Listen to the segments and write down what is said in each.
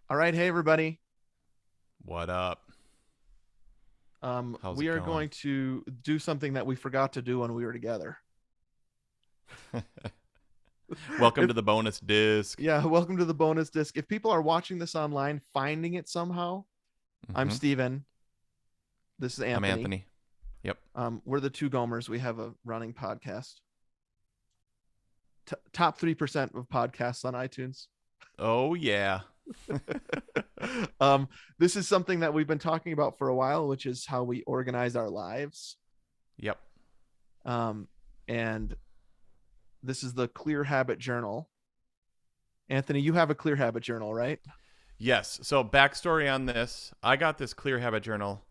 All right, hey everybody. What up? How's We it are going? going to do something that we forgot to do when we were together. Welcome If to the bonus disc. Yeah, welcome to the bonus disc. If people are watching this online, finding it somehow, I'm hmm Steven. This is I'm Anthony. Anthony. Yep. We're the two Gomers. We have a running podcast. Top 3% of podcasts on iTunes. Oh yeah. um, this is something that we've been talking about for a while, which is how we organize our lives. Yep. Um, and this is the Clear Habit Journal. Anthony, you have a Clear Habit Journal, right? Yes. So backstory on this: I got this Clear Habit Journal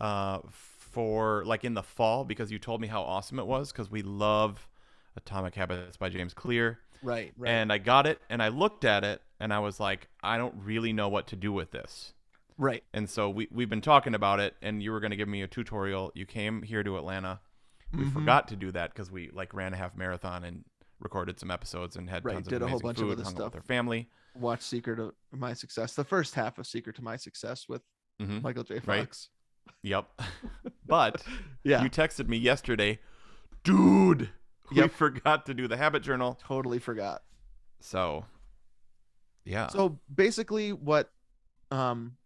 for like in the fall because you told me how awesome it was because we love Atomic Habits by James Clear, Right, right, and I got it and I looked at it and I was like, I don't really know what to do with this. right. And so we've been talking about it, and you were going to give me a tutorial. You came here to Atlanta. We Mm-hmm. forgot to do that because we like ran a half marathon and recorded some episodes and had Right. tons of Did a whole amazing bunch of food, other hung out stuff. with our family. Watch Secret to My Success, the first half of Secret to My Success with hmm Michael J. Right? Fox. Yep. But Yeah. you texted me yesterday, dude. We Yep. forgot to do the habit journal. Totally forgot. So yeah, So basically, um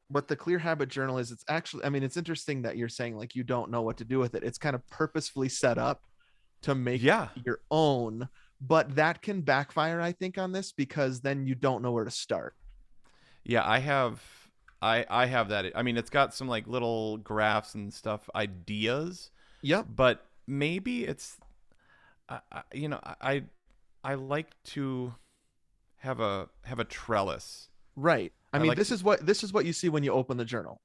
what the Clear Habit Journal is, it's actually, I mean, it's interesting that you're saying like you don't know what to do with it. It's kind of purposefully set up to make yeah, your own, but that can backfire, I think, on this because then you don't know where to start. yeah. I have that. I mean, it's got some like little graphs and stuff, ideas, Yep. but maybe it's I like to have a trellis. Right. I I mean, like this is what you see when you open the journal.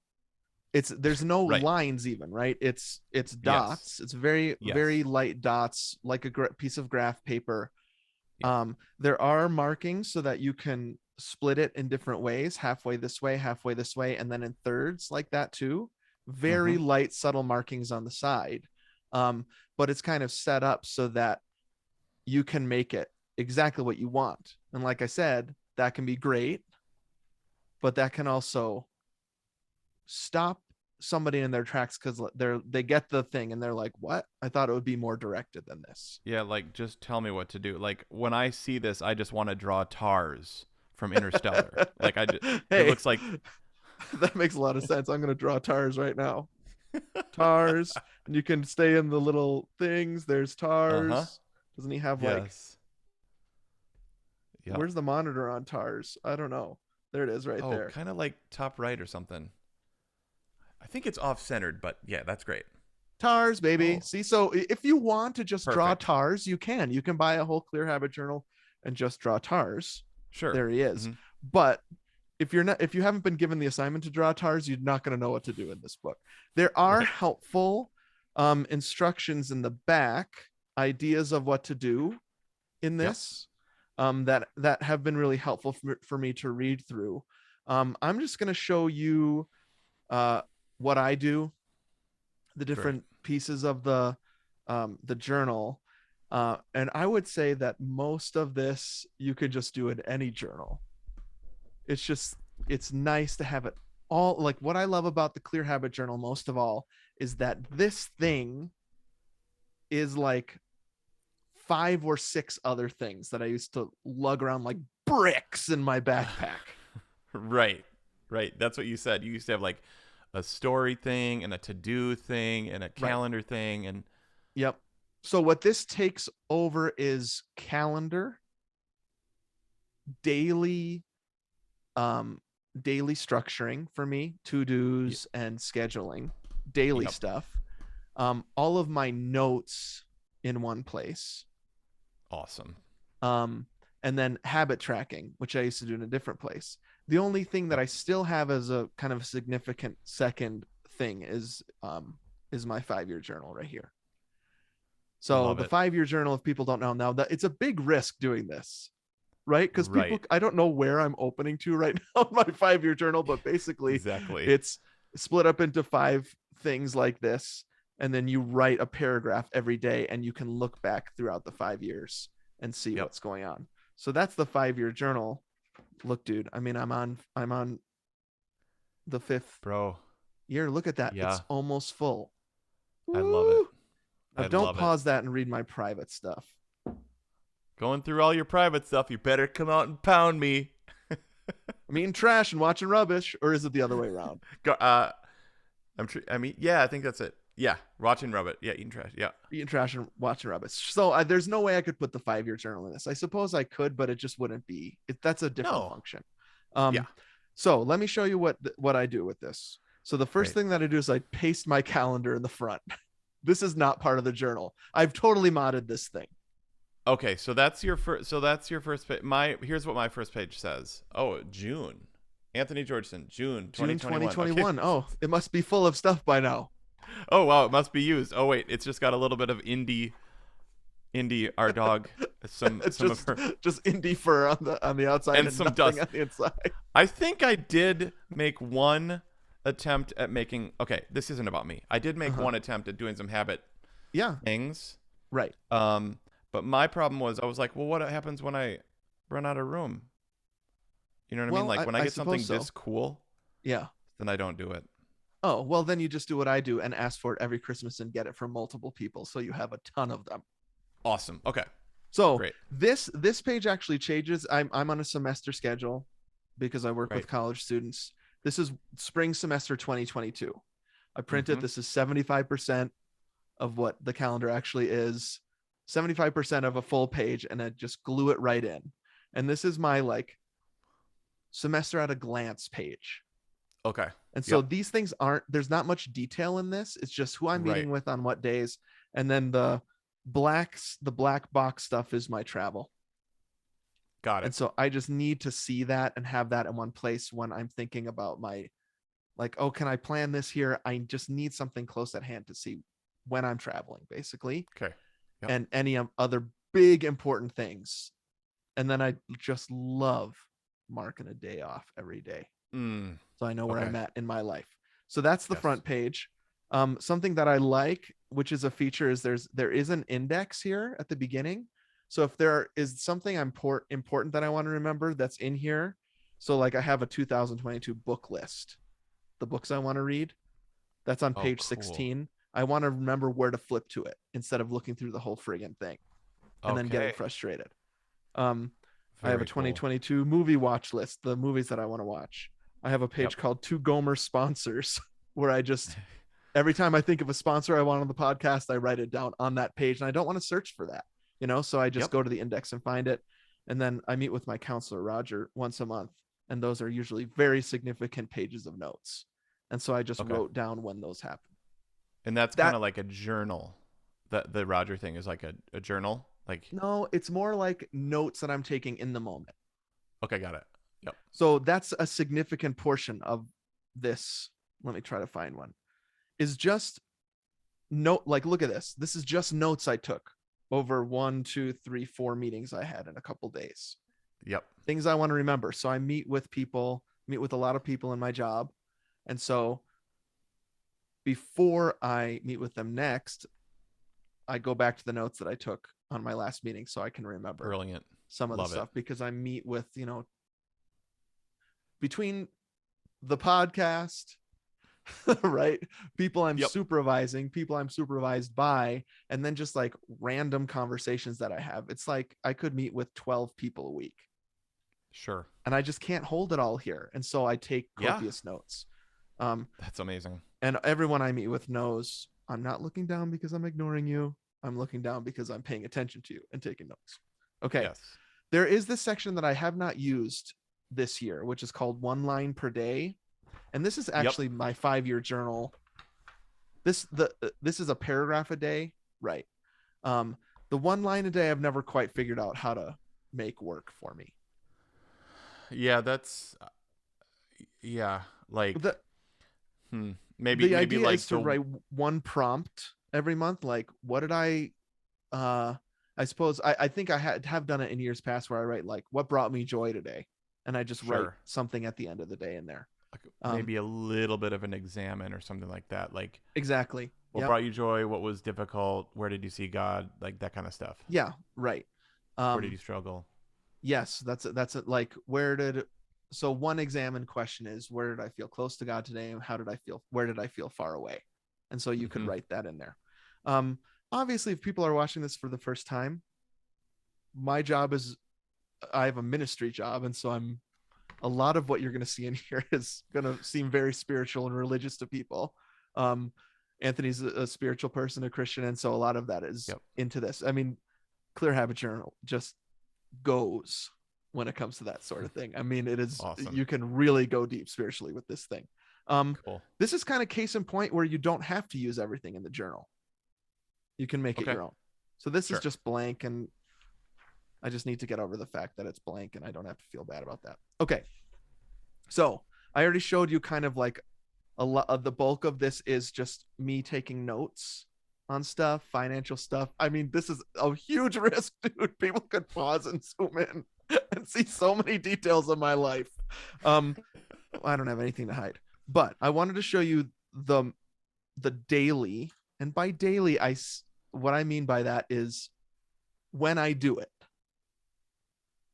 There's no right. lines even, right? It's Yes. dots. It's very very Yes. light dots, like a piece of graph paper. Yep. There are markings so that you can split it in different ways, halfway this way, and then in thirds like that too. Very Mhm. light, subtle markings on the side. Um, but it's kind of set up so that you can make it exactly what you want. And like I said, that can be great, but that can also stop somebody in their tracks because they get the thing and they're like, what? I thought it would be more directed than this. Yeah, like just tell me what to do. Like when I see this, I just want to draw Tars from Interstellar. Like it Hey, looks like that makes a lot of sense. I'm gonna draw tars right now. Tars, and you can stay in the little things. There's uh-huh. tars. Doesn't he have like, Yes. Yep. where's the monitor on tars? I don't know. There it is right Oh, there. kind of like top right or something. I think it's off-centered, but yeah, that's great. Tars, baby. Oh, See, so if you want to just draw perfect. tars, you can. You can buy a whole Clear Habit journal and just draw tars. Sure. There he is. Mhm. But if you haven't been given the assignment to draw tars, you're not going to know what to do in this book. There are Right. helpful instructions in the back, ideas of what to do in Yep. this, that have been really helpful for me to read through. I'm just going to show you uh, what I do, the Great. different pieces of the journal. And I would say that most of this you could just do in any journal. It's just, it's nice to have it all. Like, what I love about the Clear Habit Journal most of all is that this thing is like five or six other things that I used to lug around like bricks in my backpack. Right. Right. That's what you said. You used to have like a story thing and a to-do thing and a Right. calendar thing and Yep. So what this takes over is calendar, daily, um daily structuring for me, to-dos and scheduling, daily yep. stuff, all of my notes in one place, Awesome. um and then habit tracking, which I used to do in a different place. The only thing that Yep. I still have as a kind of significant second thing is my 5-year journal right here. So Love the it. 5-year journal, if people don't know now, that it's a big risk doing this, right? Because people, Right. I don't know where I'm opening to right now in my 5-year journal, but basically Exactly. it's split up into five things like this. And then you write a paragraph every day and you can look back throughout the 5 years and see Yep. what's going on. So that's the 5-year journal. Look, dude. I mean, I'm on the fifth Bro. year. Look at that. It's Yeah, almost full. I love it. Woo! Now I don't love it. pause that and read my private stuff. Going through all your private stuff, you better come out and pound me. I'm eating trash and watching rubbish, or is it the other way around? Go, I mean, yeah, I think that's it. Yeah, watching Rabbit. Yeah, eating trash. Yeah. Eating trash and watching rubbish. So there's no way I could put the 5 year journal in this. I suppose I could, but it just wouldn't be. That's a different No. function. Yeah. Um, so let me show you what I do with this. So the first Great. thing that I do is I paste my calendar in the front. This is not part of the journal. I've totally modded this thing. Okay, so that's your first. So that's your first page. Here's what my first page says. Oh, June. Anthony Georgeson, June June 2021. Okay. 2021. Oh, it must be full of stuff by now. Oh wow, it must be used. Oh wait, it's just got a little bit of our dog, It's some of her, just indie fur on the outside and and some nothing dust. on the inside. I think I did make one attempt at making. Okay, this isn't about me. I did make Uh-huh. one attempt at doing some habit Yeah, things. right. But my problem was I was like, well, what happens when I run out of room? You know what I mean? Well, Like when I I get something suppose so. this cool, Yeah. then I don't do it. Oh, well, then you just do what I do and ask for it every Christmas and get it from multiple people, so you have a ton of them. Awesome. Okay. So Great. this page actually changes. I'm on a semester schedule because I work with Right. college students. This is spring semester 2022. I printed. Mm-hmm. This is 75% of what the calendar actually is, 75% of a full page, and I just glue it right in. And this is my like semester at a glance page. Okay. And so Yep. these things aren't, there's not much detail in this. It's just who I'm Right. meeting with on what days. And then the black box stuff is my travel. Got And it. so I just need to see that and have that in one place when I'm thinking about my, like, oh, can I plan this here? I just need something close at hand to see when I'm traveling, basically, Okay. Yep. and any other big important things. And then I just love marking a day off every day, Mm. so I know where Okay. I'm at in my life. So that's the Yes. front page. Something that I like, which is a feature, is there is an index here at the beginning. So if there is something important that I want to remember that's in here, so like I have a 2022 book list, the books I want to read, that's on Oh, page cool. 16. I want to remember where to flip to it instead of looking through the whole friggin' thing and then getting Okay. frustrated. Um, I have a Very cool. 2022 movie watch list, the movies that I want to watch. I have a Yep. page called Two Gomers Sponsors, where I just, every time I think of a sponsor I want on the podcast, I write it down on that page. And I don't want to search for that, so I just Yep. go to the index and find it. And then I meet with my counselor, Roger, once a month. And those are usually very significant pages of notes. And so I just Okay. wrote down when those happen. And that's kind That, of like a journal. That the Roger thing is like a journal. Like, no, it's more like notes that I'm taking in the moment. okay, got it. Yep. So that's a significant portion of this. Let me try to find one. Is just note, like, look at this. This is just notes I took over 1, 2, 3, 4 meetings I had in a couple days. Yep. Things I want to remember. So I meet with a lot of people in my job. And so before I meet with them next, I go back to the notes that I took on my last meeting so I can remember Brilliant. some of the Love it. stuff, because I meet with, between the podcast, right? People I'm Yep. supervising, people I'm supervised by, and then just like random conversations that I have. It's like I could meet with 12 people a week, Sure. and I just can't hold it all here. And so I take Yeah. copious notes. Um, That's amazing. and everyone I meet with knows I'm not looking down because I'm ignoring you. I'm looking down because I'm paying attention to you and taking notes. Okay. Yes. There is this section that I have not used this year, which is called one line per day. And this is Yep. actually my 5 year journal. This is a paragraph a day, right? The one line a day I've never quite figured out how to make work for me. Yeah, that's yeah, like The maybe the idea like is to write one prompt every month. Like, what did uh I suppose I think I have done it in years past, where I write like, what brought me joy today, and I just write sure. something at the end of the day in there. Like Um, maybe a little bit of an examine or something like that. Like exactly. what Yep. brought you joy? What was difficult? Where did you see God? Like that kind of stuff. Yeah. Right. Where did Um, you struggle? Yes, that's it. Like, where did so one examined question is, where did I feel close to God today, and how did I feel? Where did I feel far away? And so you could Mm-hmm. write that in there. Um, Obviously, if people are watching this for the first time, my job is I have a ministry job, and so I'm a lot of what you're going to see in here is going to seem very spiritual and religious to people. Um, Anthony's a spiritual person, a Christian, and so a lot of that is Yep. into this. I mean, Clear Habit Journal just goes when it comes to that sort of thing. I mean, it is Awesome. you can really go deep spiritually with this thing. Um, Cool. this is kind of case in point where you don't have to use everything in the journal. You can make it Okay. your own. So this is Sure. just blank, and I just need to get over the fact that it's blank, and I don't have to feel bad about that. Okay, so I already showed you kind of like a lot of the bulk of this is just me taking notes on stuff, financial stuff. I mean, this is a huge risk, dude. People could pause and zoom in and see so many details of my life. Um, I don't have anything to hide, but I wanted to show you the daily, and by daily, what I mean by that is when I do it.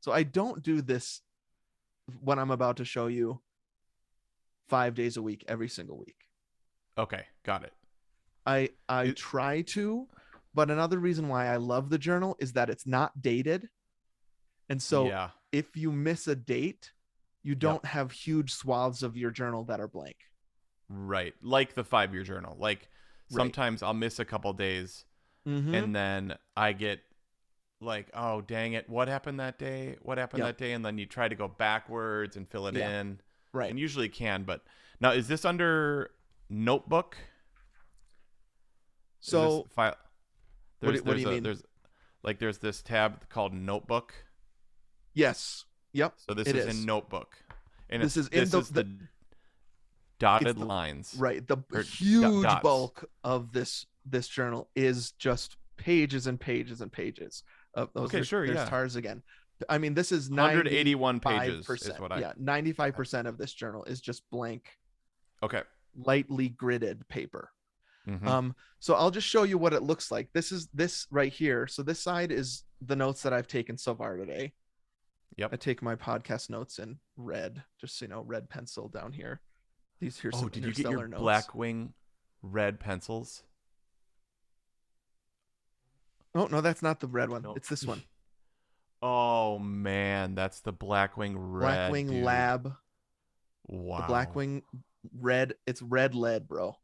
So I don't do this when I'm about to show you 5 days a week, every single week. Okay. Got it. I It try to, but another reason why I love the journal is that it's not dated. And so yeah. if you miss a date, you Yep. don't have huge swaths of your journal that are blank. Right. Like the 5-year journal. Like Right. sometimes I'll miss a couple days Mm-hmm. and then I get like, oh, dang it. What happened that day? What happened Yep. that day? And then you try to go backwards and fill it Yeah. in. Right. And usually can. But now, is this under notebook? Is this So file? what do you mean? There's this tab called notebook. Yes. Yep. So this It is in is. notebook. And This is in this is the it's dotted the lines right. The or huge dots. bulk of this journal is just pages and pages and pages of those. Okay, sure, There's yeah. tars again. I mean, this is 181 95 pages is percent. what I Yeah, have. 95% of this journal is just blank, Okay. lightly gridded paper. Mm-hmm. So I'll just show you what it looks like. This is this right here. So this side is the notes that I've taken so far today. Yep. I take my podcast notes in red, just so you know, red pencil down here. Here's Oh, some did you get your interstellar notes. Blackwing red pencils? Oh no, that's not the red one. No. It's this one. Oh man, that's the Blackwing red, Blackwing dude. Lab. The Wow. Blackwing red. It's red lead, bro.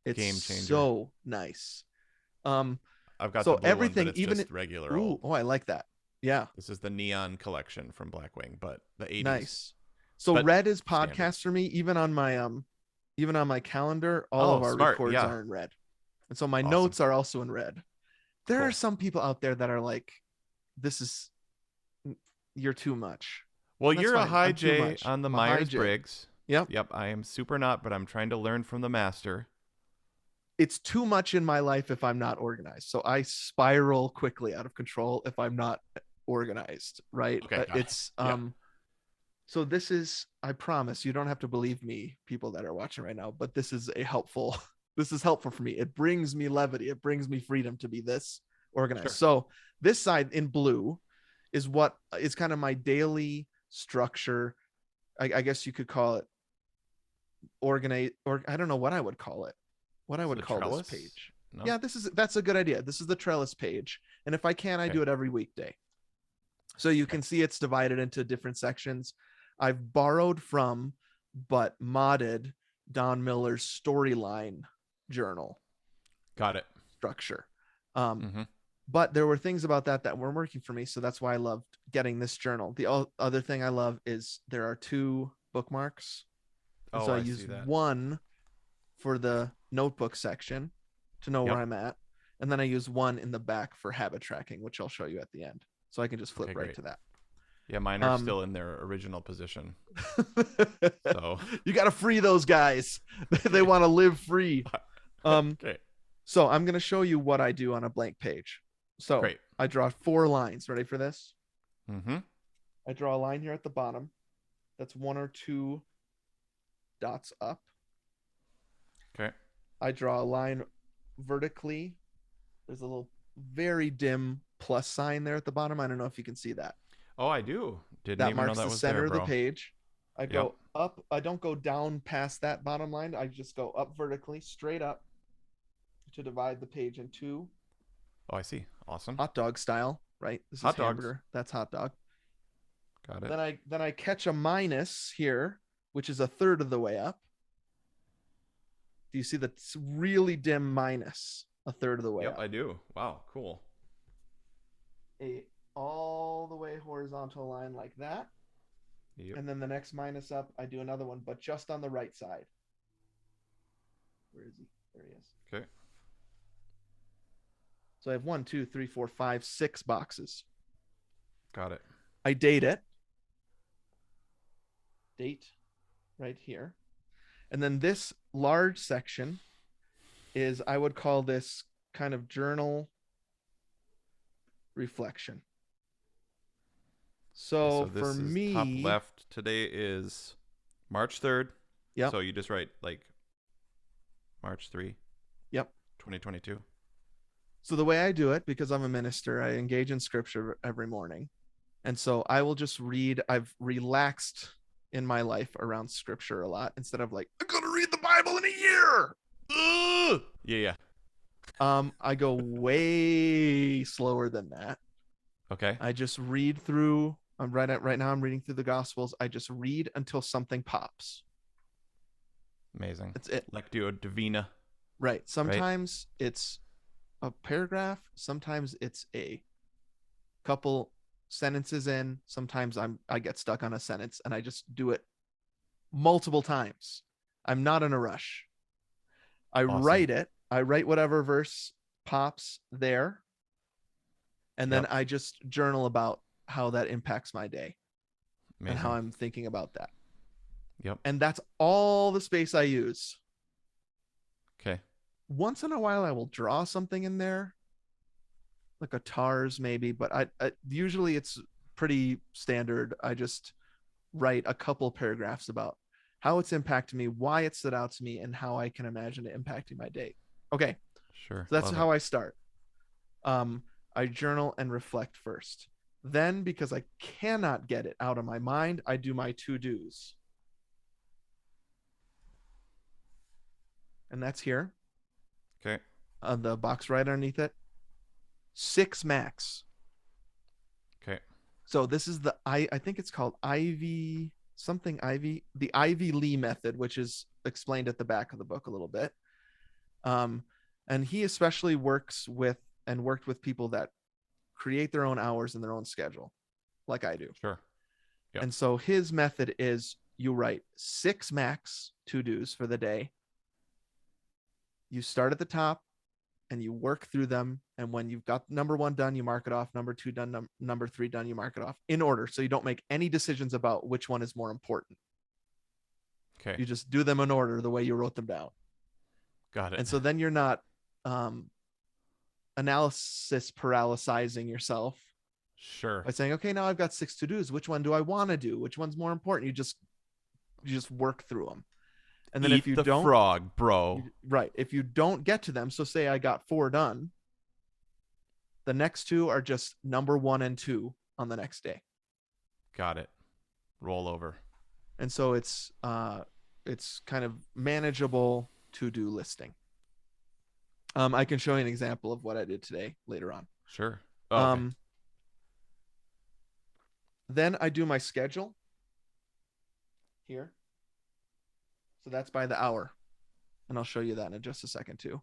It's Game changer. so nice. Um, I've got the so blue one, but everything, it's even it. just regular Ooh, old. oh, I like that. Yeah, This is the neon collection from Blackwing, but the 80s. nice. So But red is standard. podcast for me. Even on my calendar, all of Oh, our smart. records Yeah. are in red, and so my Awesome. notes are also in red. There are Cool. some people out there that are like, "This is you're too much." Well, That's you're a fine. high I'm too J much. on the I'm a high Myers J. Briggs. Yep. Yep, I am super not, but I'm trying to learn from the master. It's too much in my life if I'm not organized. So I spiral quickly out of control if I'm not organized, right? Okay, got it. It's Yeah, so this is, I promise you don't have to believe me, people that are watching right now, but this is a helpful this is helpful for me. It brings me levity. It brings me freedom to be this organized. sure. So this side in blue is what is kind of my daily structure. I guess you could call it organize, or I don't know what I would call it, what I So would the call this trellis? page. No? Yeah, that's a good idea. This is the trellis page. And if I can, I Okay. do it every weekday. So you Okay. can see it's divided into different sections. I've borrowed from, but modded Don Miller's storyline journal Got it. structure. Um, Mm-hmm. but there were things about that were working for me. So that's why I loved getting this journal. The other thing I love is there are two bookmarks. And Oh, so I I see use that. one for the notebook section to know where Yep. I'm at. And then I use one in the back for habit tracking, which I'll show you at the end. So I can just flip Okay, right great. to that. Yeah, mine are Um, still in their original position. So, you got to free those guys. They want to live free. Um, okay. so I'm going to show you what I do on a blank page. So Great. I draw 4 lines. Ready for this? Mm-hmm. I draw a line here at the bottom. That's 1 or 2 dots up. Okay. I draw a line vertically. There's a little very dim plus sign there at the bottom. I don't know if you can see that. Oh, I do. Didn't That even know marks that the was there, center of the bro. page. I Yep. go up. I don't go down past that bottom line. I just go up vertically, straight up to divide the page in two, Oh, I see. Awesome. hot dog style, right? This is Hot dogs. hamburger. That's hot dog. Got it. Then I catch a minus here, which is a third of the way up. Do you see the really dim minus a third of the way Yep, up? I do. Wow, cool. A all the way horizontal line like that. Yep. And then the next minus up, I do another one, but just on the right side. Where is he? There he is. Okay. So I have 1, 2, 3, 4, 5, 6 boxes. Got it. I date it. Date right here. And then this large section is, I would call this kind of journal reflection. Okay, So so for this is top me, left. Today is March 3rd. yep, So you just write like March 3, yep. 2022. So the way I do it, because I'm a minister, I engage in scripture every morning. And so I will just read. I've relaxed in my life around scripture a lot instead of like, I'm going to read the Bible in a year. Ugh! Yeah. I go way slower than that. Okay. I just read through. Right now I'm reading through the gospels. I just read until something pops. Amazing. That's it. Lectio Divina, Right. right? Sometimes it's a paragraph, sometimes it's a couple sentences in, sometimes I get stuck on a sentence and I just do it multiple times. I'm not in a rush. I Awesome. write it. I write whatever verse pops there, and then Yep. I just journal about how that impacts my day and how Amazing. I'm thinking about that. Yep. And that's all the space I use. Okay. Once in a while, I will draw something in there, like a TARS maybe, but I usually it's pretty standard. I just write a couple paragraphs about how it's impacted me, why it stood out to me, and how I can imagine it impacting my day. Okay, Sure. so that's Love it. how I start. Um, I journal and reflect first. Then, because I cannot get it out of my mind, I do my to dos. And that's here Okay. on the box right underneath it. 6 max. Okay. So this is I think it's called Ivy something Ivy, the Ivy Lee method, which is explained at the back of the book a little bit. Um, and he especially worked with people that create their own hours and their own schedule, like I do. Sure. Yep. And so his method is you write 6 max to dos for the day. You start at the top and you work through them. And when you've got number 1 done, you mark it off. Number 2 done. Number 3 done, you mark it off in order. So you don't make any decisions about which one is more important. Okay. You just do them in order the way you wrote them down. Got it. And so then you're not analysis paralysizing yourself Sure. by saying, okay, now I've got 6 to dos. Which one do I want to do? Which one's more important? You just work through them. And then if Eat you the don't, frog, bro. right, if you don't get to them, so say I got 4 done, the next 2 are just number 1 and 2 on the next day. Got it. Roll over. And so it's kind of manageable to-do listing. I can show you an example of what I did today later on. Sure. Oh, okay. Then I do my schedule here. So that's by the hour. And I'll show you that in just a second too.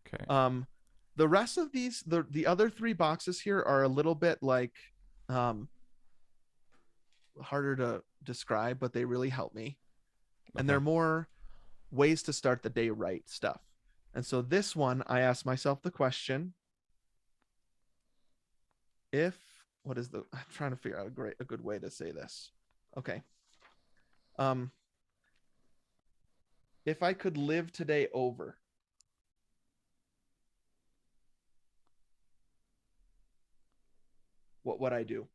Okay. The rest of these, the other 3 boxes here are a little bit like harder to describe, but they really help me. And Okay. they're more ways to start the day right stuff. And so this one, I asked myself the question, I'm trying to figure out a good way to say this. Okay. If I could live today over, what would I do?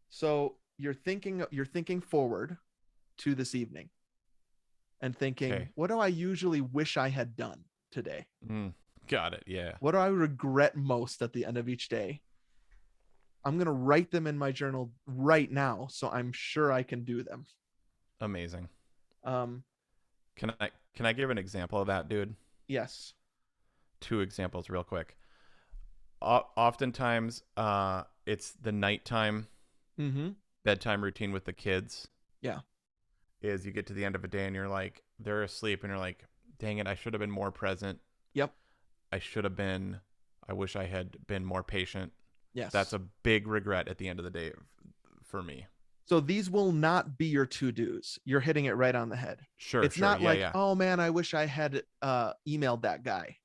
So you're thinking forward to this evening and thinking, Okay. what do I usually wish I had done today? Got it. Yeah. What do I regret most at the end of each day? I'm going to write them in my journal right now so I'm sure I can do them. Amazing. Um, Can I give an example of that, dude? yes. Two examples real quick. Oftentimes, it's the nighttime Mm-hmm. bedtime routine with the kids. Yeah. Is you get to the end of a day and you're like, they're asleep, and you're like, dang it, I should have been more present. Yep. I should have been. I wish I had been more patient. That's Yes. a big regret at the end of the day for me. So these will not be your to-dos. You're hitting it right on the head. Sure, It's sure. not Yeah, like, yeah. oh man, I wish I had emailed that guy.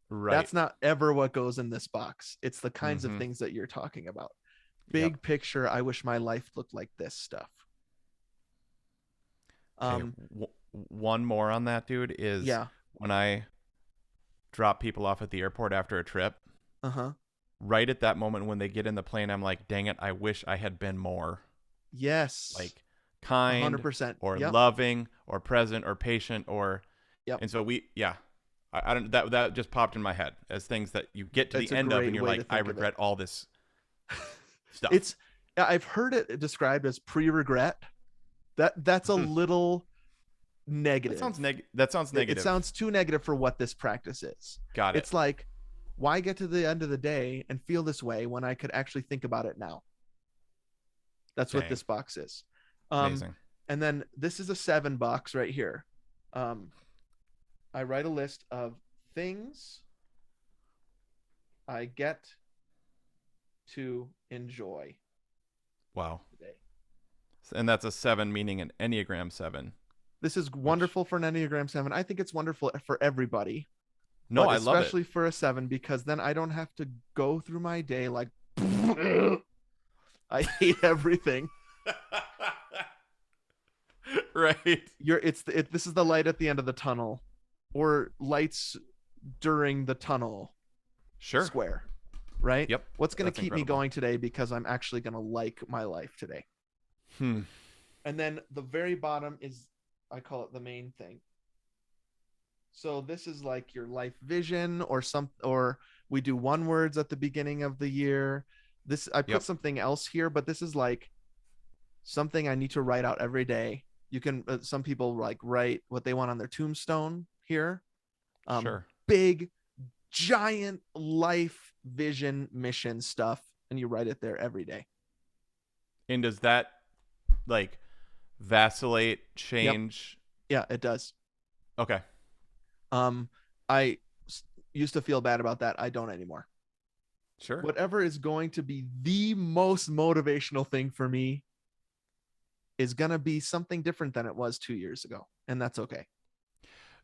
Right. That's not ever what goes in this box. It's the kinds of Mm-hmm. things that you're talking about. Yep. Big picture, I wish my life looked like this stuff. Okay. Um, One more on that, dude, is yeah. when I drop people off at the airport after a trip. Uh-huh. Right at that moment when they get in the plane, I'm like, dang it, I wish I had been more Yes. like kind 100%. or Yep. loving or present or patient or, Yep. and so yeah, I don't, that just popped in my head as things that you get to the It's a end of and great you're way to like, I think of it. regret all this stuff. It's I've heard it described as pre-regret. That's a little negative. That sounds It negative. sounds too negative for what this practice is. Got it. It's like, why get to the end of the day and feel this way when I could actually think about it now? That's what Dang. this box is. Um, Amazing. and then this is a 7 box right here. I write a list of things I get to enjoy Wow. today. And that's a 7, meaning an Enneagram 7, This is which, wonderful for an Enneagram 7. I think it's wonderful for everybody, no, but I love it. especially for a 7 because then I don't have to go through my day like I hate everything. Right. This is the light at the end of the tunnel, or lights during the tunnel Sure. square, right? Yep. What's going to That's keep me incredible. going today because I'm actually going to like my life today. Hmm. And then the very bottom is, I call it the main thing. So this is like your life vision or we do one words at the beginning of the year. This I put Yep. something else here, but this is like something I need to write out every day. You can some people like write what they want on their tombstone here. Sure. Big giant life vision mission stuff, and you write it there every day. And does that like vacillate, Yep. change? Yeah, it does. Okay. um I used to feel bad about that. I don't anymore. Sure. Whatever is going to be the most motivational thing for me is going to be something different than it was 2 years ago, and that's okay.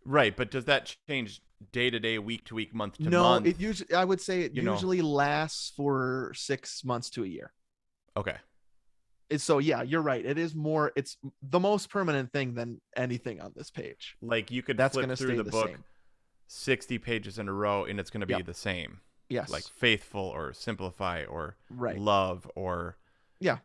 Right, but does that change day to day, week to week, month to No, month? it usually I would say it You know. usually lasts for 6 months to a year. Okay. So yeah, you're right. It's the most permanent thing than anything on this page. Like you could That's going flip to through stay the the book same. 60 pages in a row and it's going to be Yep. the same. Like Yes. faithful or simplify or Right. love or Yeah.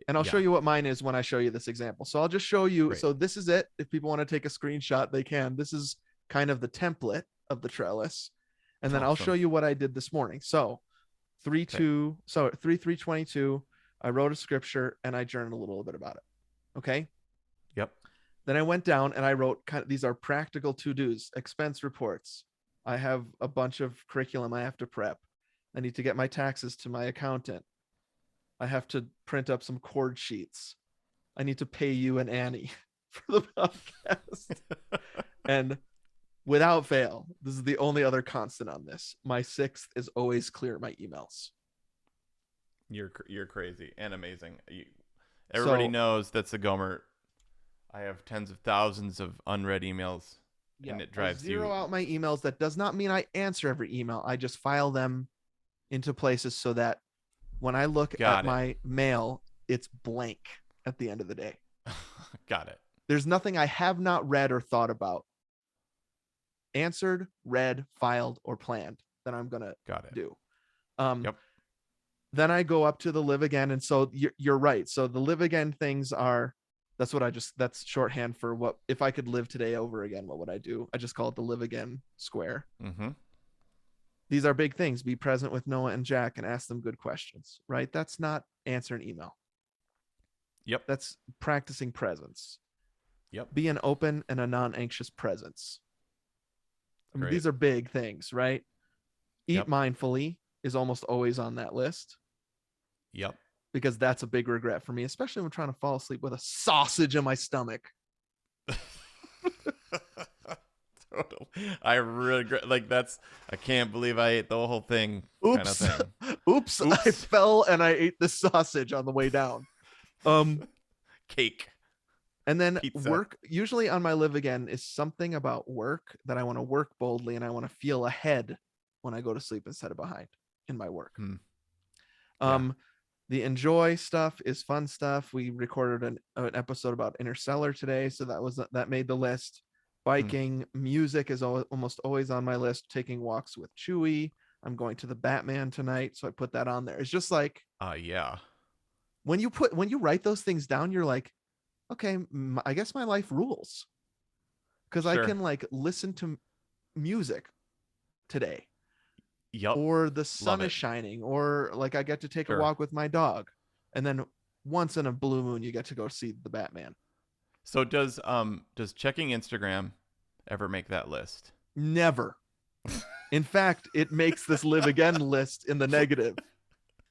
And I'll show yeah. you what mine is when I show you this example. So I'll just show you. Great. So this is it. If people want to take a screenshot, they can. This is kind of the template of the trellis. And then I'll show Awesome. you what I did this morning. So 3-3-22, I wrote a scripture and I journaled a little bit about it. Okay. Yep. Then I went down and I wrote these are practical to-dos, expense reports. I have a bunch of curriculum I have to prep. I need to get my taxes to my accountant. I have to print up some chord sheets. I need to pay you and Annie for the podcast. And without fail, this is the only other constant on this. My 6th is always clear my emails. You're crazy and amazing. Everybody knows that's a Gomer. I have tens of thousands of unread emails, Yeah, and it I drives zero you. out my emails. That does not mean I answer every email. I just file them into places so that when I look at Got it. my mail, it's blank at the end of the day. Got it. There's nothing I have not read or thought about, answered, read, filed, or planned that I'm going to Got it. do. Yep. Then I go up to the live again. And so you're right. So the live again things are, that's shorthand for what, if I could live today over again, what would I do? I just call it the live again square. Mm-hmm. These are big things. Be present with Noah and Jack and ask them good questions, right? That's not answer an email. Yep. That's practicing presence. Yep. Be an open and a non-anxious presence. I mean, Great. these are big things, right? Eat Yep. mindfully is almost always on that list Yep. because that's a big regret for me, especially when I'm trying to fall asleep with a sausage in my stomach. Total. I regret. Like that's. I can't believe I ate the whole thing. Kind of Oops. thing. Oops. I Oops. fell and I ate the sausage on the way down. Um, Cake. and then Pizza. work, usually on my live again, is something about work that I want to work boldly and I want to feel ahead when I go to sleep instead of behind in my work. Hmm. Yeah. Um, the enjoy stuff is fun stuff. We recorded an episode about Interstellar today, so that made the list. Hmm. Biking, music is almost always on my list. Taking walks with Chewy. I'm going to the Batman tonight, so I put that on there. It's just like Yeah. when you write those things down, you're like, okay, I guess my life rules because I Sure. can like listen to music today, Yup. or the Love sun is it. shining, or like I get to take a Sure. walk with my dog, and then once in a blue moon you get to go see the Batman. So does checking Instagram ever make that list? Never. In fact, it makes this live again list in the negative.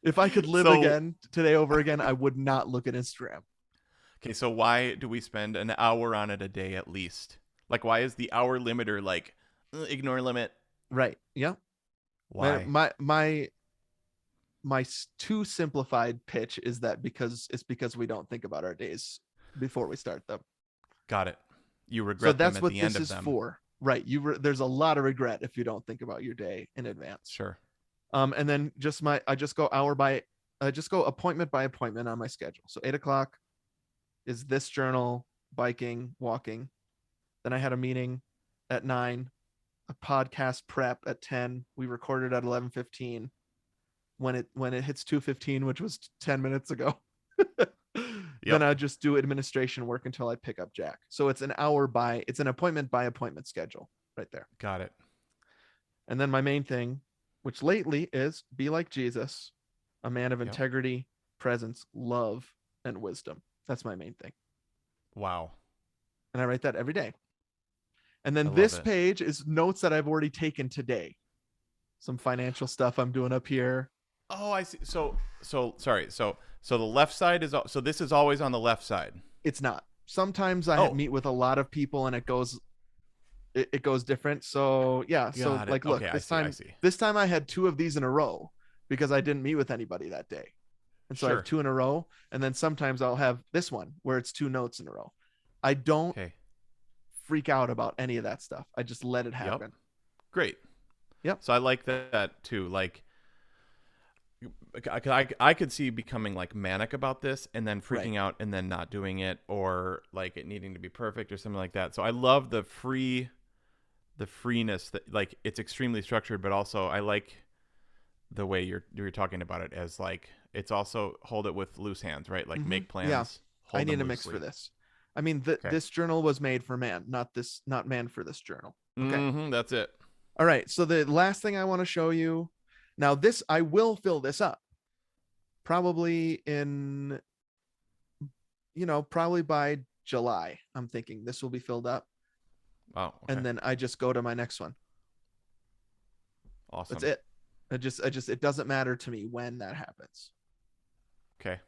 If I could live So again today over again, I would not look at Instagram. okay, so why do we spend an hour on it a day at least? Like why is the hour limiter like ignore limit? Right. Yeah. My Why? my my my too simplified pitch is that because we don't think about our days before we start them. Got it. You So regret them that's at what the end this of is them. for. Right. There's a lot of regret if you don't think about your day in advance. Sure. And then I just go I just go appointment by appointment on my schedule. So 8 o'clock is this journal, biking, walking. Then I had a meeting at 9, a podcast prep at 10. We recorded at 11:15. When it hits 2:15, which was 10 minutes ago, then Yep. I just do administration work until I pick up Jack. So it's an appointment by appointment schedule right there. Got it. And then my main thing, which lately is be like Jesus, a man of Yep. integrity, presence, love, and wisdom. That's my main thing. Wow. And I write that every day. And I then love this it. page is notes that I've already taken today. Some financial stuff I'm doing up here. Oh, I see. So sorry. So the left side is so this is always on the left side. It's not. Sometimes I Oh, meet with a lot of people and it goes different. So yeah, so got it. like look, Okay, I see. I see. this time I had two of these in a row because I didn't meet with anybody that day. And so I have Sure. two in a row, and then sometimes I'll have this one where it's two notes in a row. I don't Okay. freak out about any of that stuff. I just let it Yep. happen. Great. Yep. So I like that too. Like I could see becoming like manic about this and then Right. freaking out and then not doing it or like it needing to be perfect or something like that. So I love the freeness that like it's extremely structured, but also I like the way you're talking about it as like it's also hold it with loose hands, right? Like make Yeah. plans, I hold need them a mix for loosely. this. I mean, Okay. this journal was made for man, not man for this journal. Okay. That's it. All right. So the last thing I want to show you now, this I will fill this up probably in, probably by July. I'm thinking this will be filled up. Oh, okay. And then I just go to my next one. That's Awesome. it. It doesn't matter to me when that happens. Okay.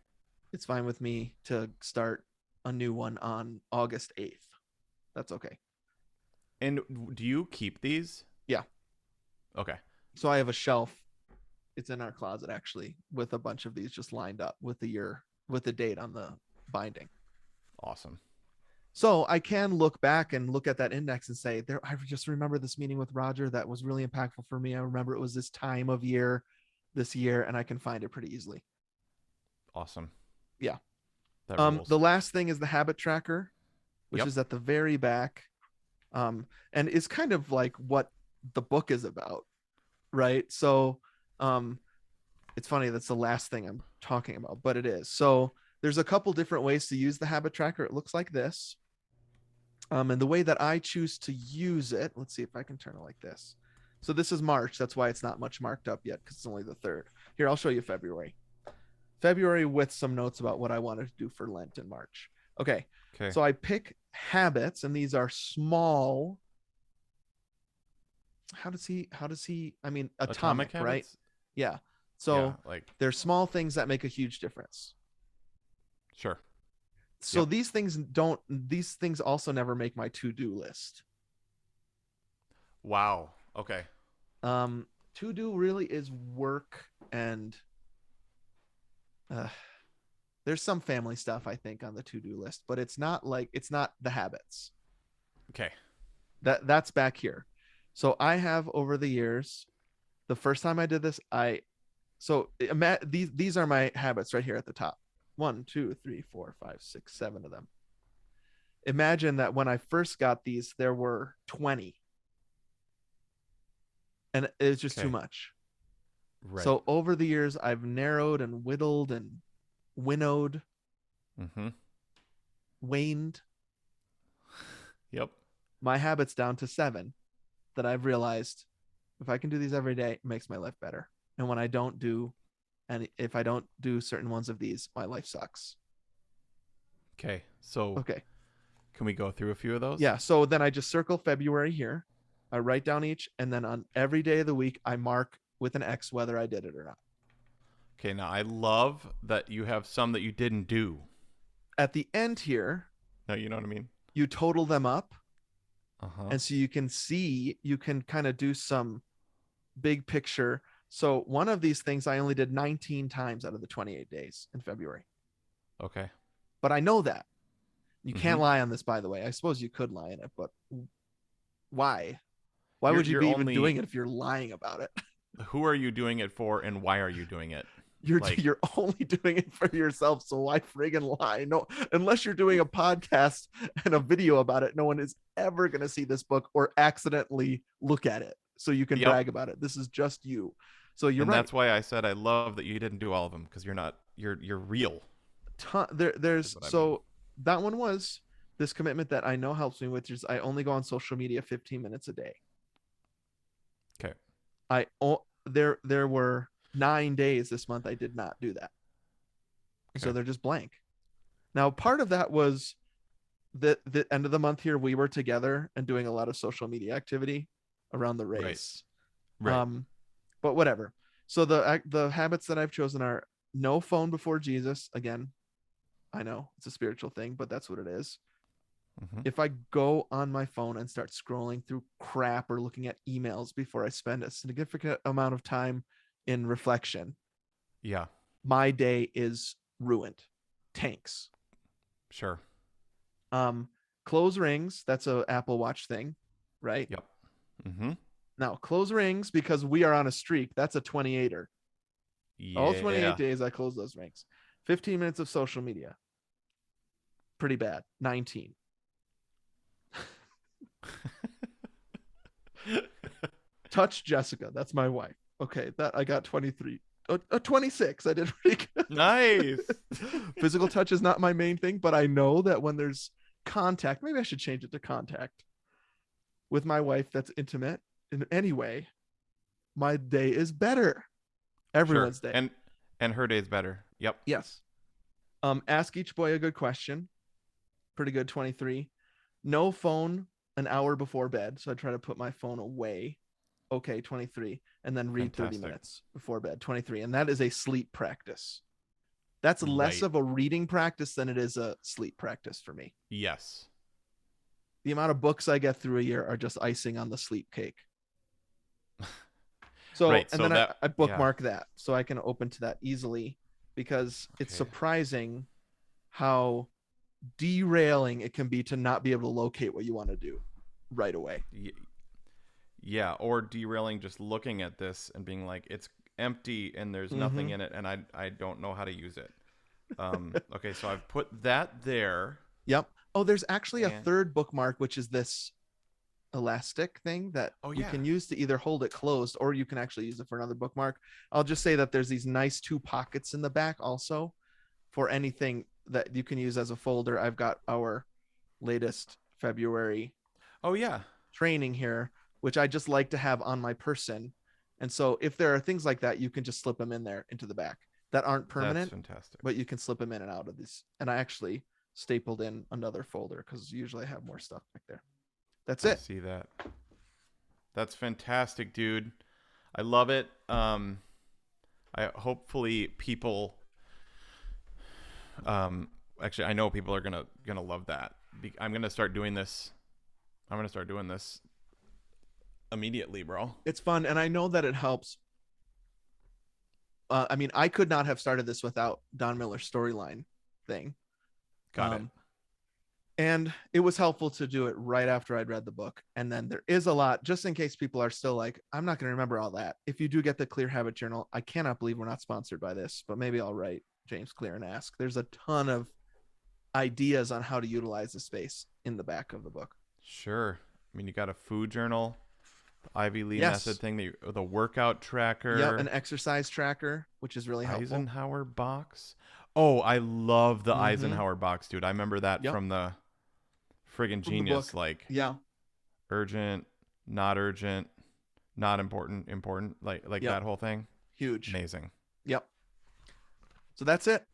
It's fine with me to start a new one on August 8th. That's okay. And do you keep these? Yeah. Okay. So I have a shelf. It's in our closet actually with a bunch of these just lined up with the date on the binding. Awesome. So I can look back and look at that index and say, there, I just remember this meeting with Roger that was really impactful for me. I remember it was this time of year, this year, and I can find it pretty easily. Awesome. Yeah. That rules. The last thing is the habit tracker, which Yep. is at the very back. And is kind of like what the book is about, right? So it's funny that's the last thing I'm talking about, but it is. So there's a couple different ways to use the habit tracker. It looks like this. And the way that I choose to use it, let's see if I can turn it like this. So this is March. That's why it's not much marked up yet because it's only the 3rd. Here, I'll show you February. February with some notes about what I wanted to do for Lent in March. Okay. Okay. So I pick habits, and these are small. How does he I mean Atomic atomic, right? habits? Yeah. Yeah, So like they're small things that make a huge difference. sure. So Yep. these things also never make my to-do list. Wow. Okay. Um to-do really is work and uh, there's some family stuff I think on the to-do list, but it's not the habits. Okay. That's back here. So I have over the years, the first time I did this, these are my habits right here at the top. One, two, three, four, five, six, seven of them. Imagine that when I first got these, there were 20, and it's just too Okay. much. Right. So over the years, I've narrowed and whittled and winnowed, Mm-hmm. waned Yep. my habits down to 7 that I've realized if I can do these every day, it makes my life better. And when I don't do, and if I don't do certain ones of these, my life sucks. Okay. So Okay. can we go through a few of those? Yeah. So then I just circle February here. I write down each, and then on every day of the week, I mark with an X whether I did it or not. Okay. Now I love that you have some that you didn't do. At the end here, No, you know what I mean? you total them up. Uh-huh. And so you can kind of do some big picture. So one of these things I only did 19 times out of the 28 days in February. Okay. But I know that. You Mm-hmm. can't lie on this, by the way. I suppose you could lie in it, but why? Why You're would you you're be even doing only it if you're lying about it? who are you doing it for and why are you doing it? You're Like, you're only doing it for yourself, so why friggin' lie? No, unless you're doing a podcast and a video about it, no one is ever gonna see this book or accidentally look at it, so you can yep. brag about it. This is just you. So you're And right. that's why I said I love that you didn't do all of them because you're real is There's what I mean. so that one was this commitment that I know helps me, which is I only go on social media 15 minutes a day. Okay. There were 9 days this month I did not do that, so Okay. they're just blank. Now part of that was the end of the month here we were together and doing a lot of social media activity around the Right. race. Right. Um, but whatever. So the habits that I've chosen are no phone before Jesus. Again, I know it's a spiritual thing, but that's what it is. Mm-hmm. If I go on my phone and start scrolling through crap or looking at emails before I spend a significant amount of time in reflection, Yeah. my day is ruined. Tanks. Sure. Um, close rings. That's a Apple Watch thing, right? Yep. Mm-hmm. Now close rings because we are on a streak. That's a 28er. All 28 Yeah. days I close those rings. 15 minutes of social media. Pretty bad. 19. Touch Jessica. That's my wife. Okay, that I got 23. 26. I did pretty good. Nice. Physical touch is not my main thing, but I know that when there's contact, maybe I should change it to contact with my wife that's intimate in any way, my day is better. Sure. Everyone's day. And her day's better. Yep. Yes. Ask each boy a good question. Pretty good, 23. No phone an hour before bed. So I try to put my phone away. Okay, 23. And then read 30 Fantastic. minutes before bed, 23. And that is a sleep practice. That's less Right. of a reading practice than it is a sleep practice for me. Yes. The amount of books I get through a year are just icing on the sleep cake. So, Right. and So then that I yeah. bookmark that so I can open to that easily because it's Okay. surprising how derailing it can be to not be able to locate what you want to do right away. Y- yeah, or derailing just looking at this and being like it's empty and there's nothing Mm-hmm. in it and I don't know how to use it. Okay, so I've put that there Yep. Oh, there's actually a and third bookmark, which is this elastic thing that oh you yeah. can use to either hold it closed or you can actually use it for another bookmark. I'll just say that there's these nice 2 pockets in the back also for anything that you can use as a folder. I've got our latest February Oh yeah. training here. which I just like to have on my person. And so if there are things like that, you can just slip them in there into the back that aren't That's permanent, fantastic. but you can slip them in and out of these. And I actually stapled in another folder because usually I have more stuff back there. That's I it. see that. That's fantastic, dude. I love it. I hopefully people actually I know people are gonna love that. I'm gonna start doing this. I'm gonna start doing this immediately, bro. It's fun. And I know that it helps. I mean, I could not have started this without Don Miller's storyline thing. Got it. Um, and it was helpful to do it right after I'd read the book. And then there is a lot, just in case people are still like, I'm not going to remember all that. If you do get the Clear Habit Journal, I cannot believe we're not sponsored by this, but maybe I'll write James Clear and ask. There's a ton of ideas on how to utilize the space in the back of the book. Sure. I mean, you got a food journal, the Ivy Lee method Yes. thing, the workout Yep. tracker, An exercise tracker, which is really helpful. Eisenhower box. Oh, I love the Mm-hmm. Eisenhower box, dude. I remember that Yep. from the friggin' From the Genius. book. Like Yeah. urgent, not urgent, not important, important. Like Yep. that whole thing. Huge. Amazing. Yep. So that's it.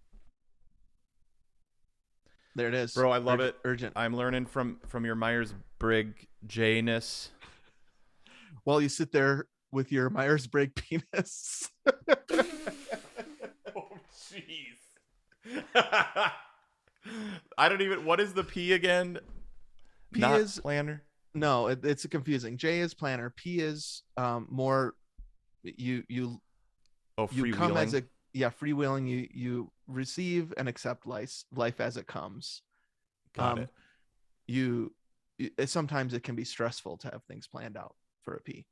There it is. Bro, I love Urgent, it. Urgent. I'm learning from your Myers-Briggs J-ness. While you sit there with your Myers-Briggs penis. Oh, jeez. I don't even. What is the P again? P Not is planner. no, it's confusing. J is planner. P is more you Oh, you come as freewheeling. freewheeling. You receive and accept life as it comes. Got it. You sometimes it can be stressful to have things planned out for a P.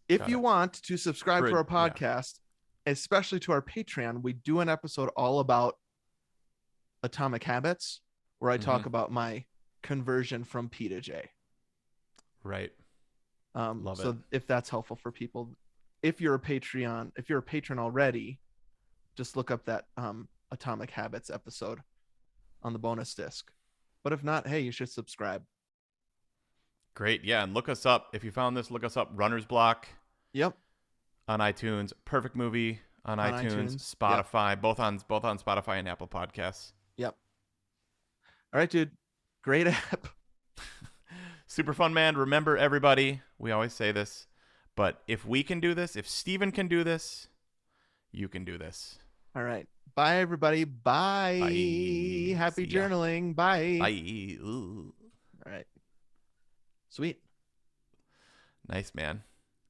If Got you it. want to subscribe to our Yeah. podcast, especially to our Patreon, we do an episode all about Atomic Habits where I talk about my conversion from P to J. Right. Love So it. if that's helpful for people, if you're a patron already, just look up that Atomic Habits episode on the bonus disc. But if not, hey, you should subscribe. Great. Yeah, and look us up. If you found this, look us up. Runner's Block Yep. on iTunes. Perfect Movie on iTunes. Yep. Spotify. Both on Spotify and Apple Podcasts. Yep. All right, dude. Great app. Super fun, man. Remember, everybody, we always say this, but if we can do this, if Steven can do this, you can do this. All right. Bye, everybody. Bye. Bye. Happy See ya. journaling. Bye. Bye. Ooh. All right. Sweet. Nice, man.